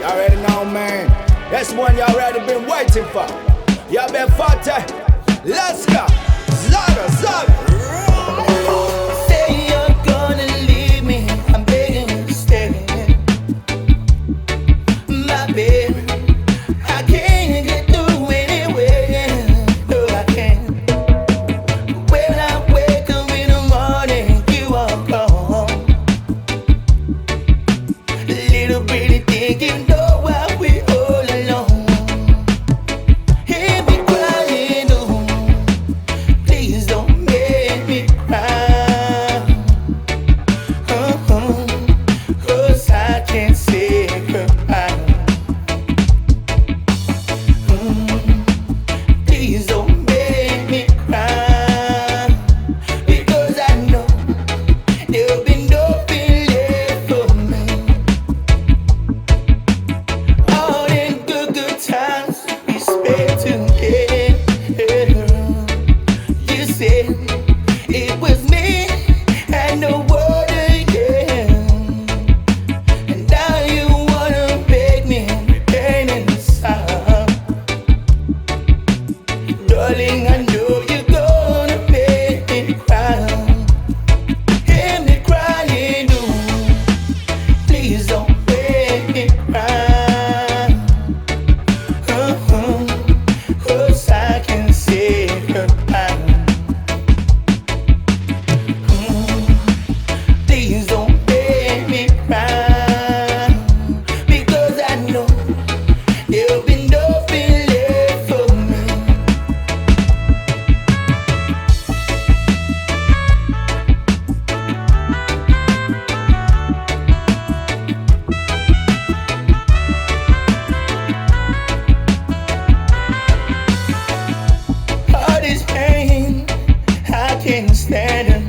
You already know, man. That's one you already been waiting for. You been 40. Let's go. Zaga, zaga. Say you're gonna leave me, I'm begging you to stay. My baby, I can't get through anyway. No, I can't. When I wake up in the morning, you are gone. Little bitty thing, you know why we all alone. Hear me crying, oh, please don't make me cry. 'Cause I can't say goodbye. Please don't make me cry, because I know there'll be nothing left for me. All in good times we spent together. You said it was me and no one again. And now you wanna beg me repair inside. Darling, I know you're gonna make me cry. Hear me crying, oh, please don't make me cry. 'Cause I can say goodbye. Please don't make me cry, because I know there'll be nothing left for me. All this pain, I can't stand it